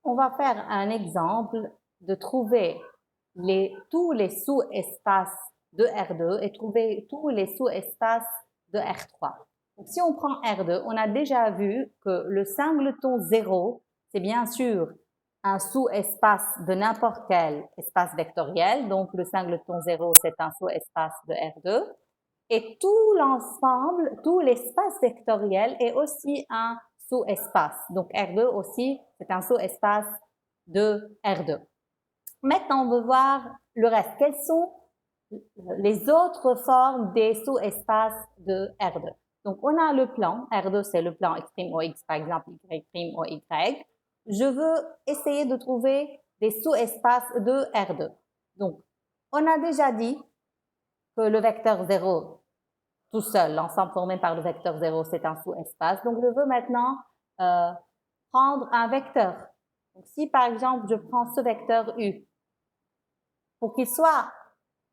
On va faire un exemple de trouver tous les sous-espaces de R2 et trouver tous les sous-espaces de R3. Donc, si on prend R2, on a déjà vu que le singleton 0, c'est bien sûr un sous-espace de n'importe quel espace vectoriel. Donc, le singleton 0, c'est un sous-espace de R2. Et tout l'ensemble, tout l'espace vectoriel est aussi un sous-espace. Donc, R2 aussi, c'est un sous-espace de R2. Maintenant, on veut voir le reste. Quelles sont les autres formes des sous-espaces de R2? Donc, on a le plan. R2, c'est le plan X' OX, par exemple, Y' OY. Je veux essayer de trouver des sous-espaces de R2. Donc, on a déjà dit que le vecteur 0 tout seul, l'ensemble formé par le vecteur 0, c'est un sous-espace. Donc, je veux maintenant prendre un vecteur. Donc, si par exemple, je prends ce vecteur U, pour qu'il soit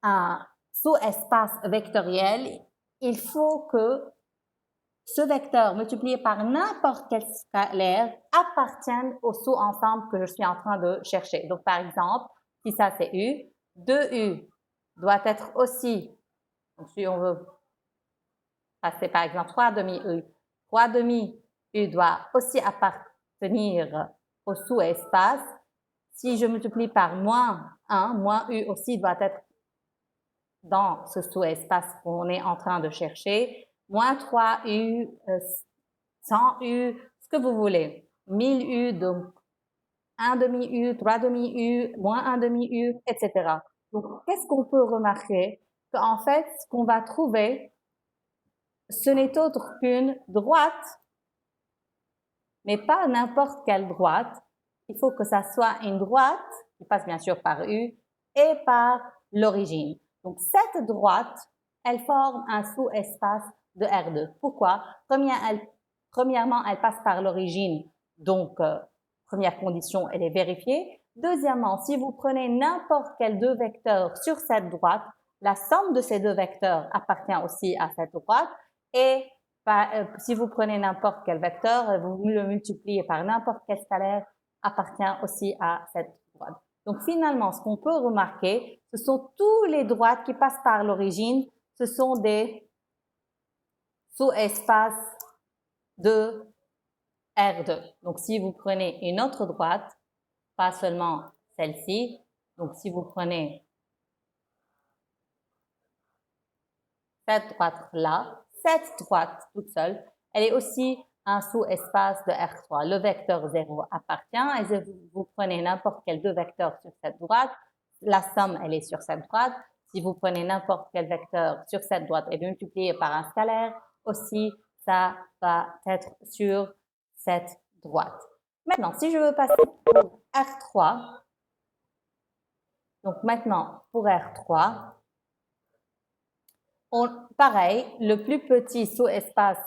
un sous-espace vectoriel, il faut que ce vecteur multiplié par n'importe quel scalaire appartienne au sous-ensemble que je suis en train de chercher. Donc, par exemple, si ça c'est U, 2U doit être aussi, donc si on veut passer par exemple 3 demi-U. 3 demi-U doit aussi appartenir au sous-espace. Si je multiplie par moins 1, moins U aussi doit être dans ce sous-espace qu'on est en train de chercher. Moins 3U, 100U, ce que vous voulez. 1000U, donc 1 demi-U, 3 demi-U, moins 1 demi-U, etc. Donc, qu'est-ce qu'on peut remarquer? Qu'en fait, ce qu'on va trouver, ce n'est autre qu'une droite, mais pas n'importe quelle droite. Il faut que ça soit une droite qui passe bien sûr par U et par l'origine. Donc, cette droite, elle forme un sous-espace de R2. Pourquoi? Premièrement, elle passe par l'origine. Donc, première condition, elle est vérifiée. Deuxièmement, si vous prenez n'importe quel deux vecteurs sur cette droite, la somme de ces deux vecteurs appartient aussi à cette droite. Et si vous prenez n'importe quel vecteur, vous le multipliez par n'importe quel scalaire, appartient aussi à cette droite. Donc finalement, ce qu'on peut remarquer, ce sont tous les droites qui passent par l'origine, ce sont des sous-espaces de R2. Donc si vous prenez une autre droite, pas seulement celle-ci, donc si vous prenez cette droite-là, cette droite toute seule, elle est aussi un sous-espace de R3. Le vecteur 0 appartient et si vous prenez n'importe quel deux vecteurs sur cette droite, la somme, elle est sur cette droite. Si vous prenez n'importe quel vecteur sur cette droite et multiplié par un scalaire, aussi, ça va être sur cette droite. Maintenant, si je veux passer pour R3, donc maintenant, pour R3, pareil, le plus petit sous-espace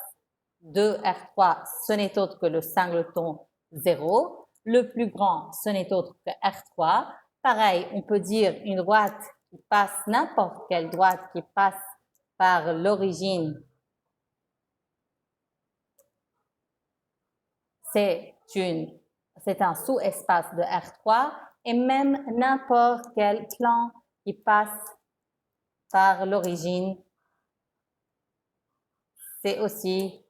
de R3, ce n'est autre que le singleton 0. Le plus grand, ce n'est autre que R3. Pareil, on peut dire une droite qui passe, n'importe quelle droite qui passe par l'origine, c'est un sous-espace de R3 et même n'importe quel plan qui passe par l'origine, c'est aussi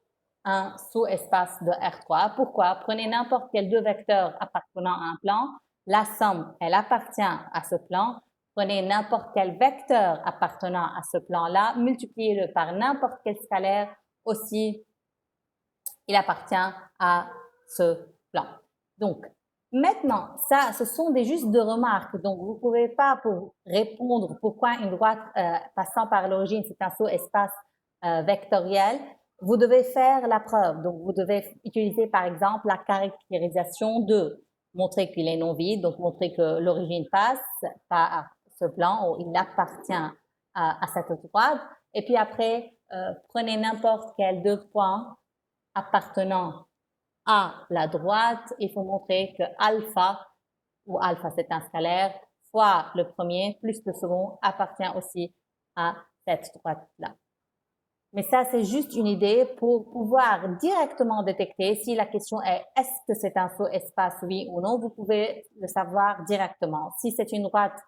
un sous-espace de R3. Pourquoi? Prenez n'importe quel deux vecteurs appartenant à un plan, la somme, elle appartient à ce plan. Prenez n'importe quel vecteur appartenant à ce plan-là, multipliez-le par n'importe quel scalaire, aussi, il appartient à ce plan. Donc, maintenant, ça, ce sont juste de remarques. Donc, vous ne pouvez pas pour répondre pourquoi une droite passant par l'origine, c'est un sous-espace vectoriel. Vous devez faire la preuve. Donc, vous devez utiliser, par exemple, la caractérisation de montrer qu'il est non vide, donc montrer que l'origine passe par ce plan où il appartient à cette droite. Et puis après, prenez n'importe quel deux points appartenant à la droite, il faut montrer que alpha, ou alpha c'est un scalaire, fois le premier plus le second appartient aussi à cette droite-là. Mais ça, c'est juste une idée pour pouvoir directement détecter si la question est « est-ce que c'est un sous-espace, oui ou non ?» Vous pouvez le savoir directement. Si c'est une droite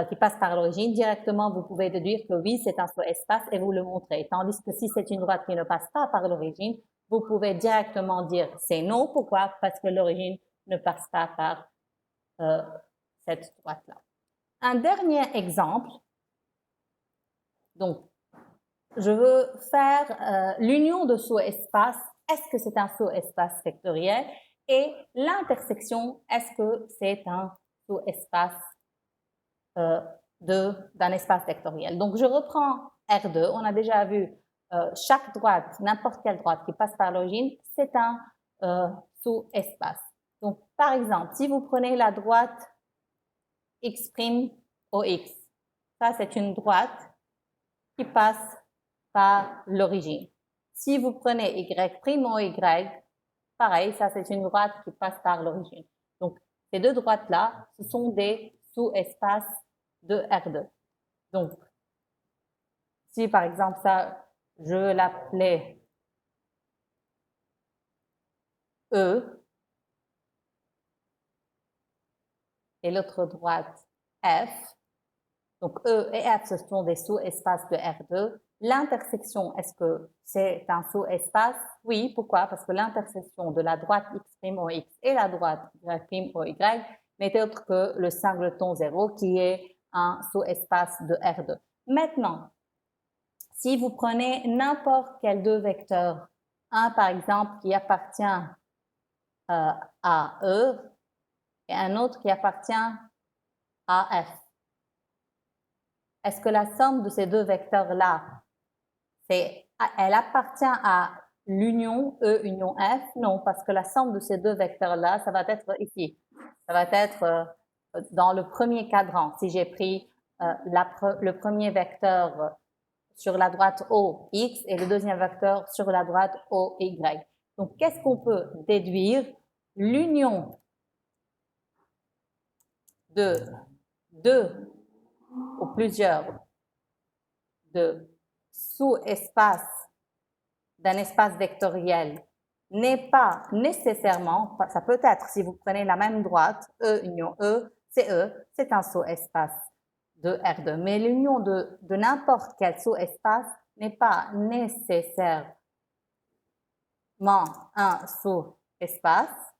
qui passe par l'origine, directement, vous pouvez déduire que oui, c'est un sous-espace et vous le montrez. Tandis que si c'est une droite qui ne passe pas par l'origine, vous pouvez directement dire c'est non. Pourquoi? Parce que l'origine ne passe pas par cette droite-là. Un dernier exemple. Donc, je veux faire l'union de sous-espaces. Est-ce que c'est un sous-espace vectoriel? Et l'intersection, est-ce que c'est un sous-espace d'un espace vectoriel? Donc, je reprends R2. On a déjà vu chaque droite, n'importe quelle droite qui passe par l'origine, c'est un sous-espace. Donc, par exemple, si vous prenez la droite X' OX, ça, c'est une droite qui passe par l'origine. Si vous prenez Y' ou Y, pareil, ça c'est une droite qui passe par l'origine. Donc, ces deux droites-là, ce sont des sous-espaces de R2. Donc, si par exemple ça, je l'appelais E, et l'autre droite F, donc E et F, ce sont des sous-espaces de R2. L'intersection, est-ce que c'est un sous-espace? Oui, pourquoi? Parce que l'intersection de la droite X' au X et la droite Y' au Y n'est autre que le singleton 0 qui est un sous-espace de R2. Maintenant, si vous prenez n'importe quel deux vecteurs, un par exemple qui appartient à E et un autre qui appartient à F, est-ce que la somme de ces deux vecteurs-là, elle appartient à l'union E union F? Non, parce que la somme de ces deux vecteurs-là, ça va être ici. Ça va être dans le premier cadran. Si j'ai pris le premier vecteur sur la droite OX et le deuxième vecteur sur la droite OY. Donc, qu'est-ce qu'on peut déduire? L'union de deux ou plusieurs de sous-espaces d'un espace vectoriel n'est pas nécessairement, ça peut être si vous prenez la même droite, E union E, c'est un sous-espace de R2. Mais l'union de n'importe quel sous-espace n'est pas nécessairement un sous-espace,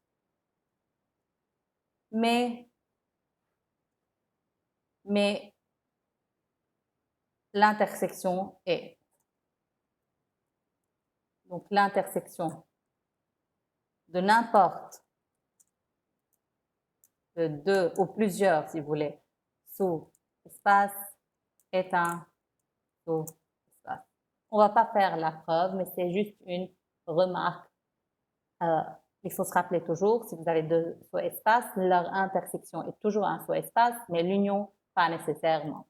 mais l'intersection est. Donc, l'intersection de n'importe de deux ou plusieurs, si vous voulez, sous-espaces est un sous-espace. On ne va pas faire la preuve, mais c'est juste une remarque. Il faut se rappeler toujours, si vous avez deux sous-espaces, leur intersection est toujours un sous-espace, mais l'union, pas nécessairement.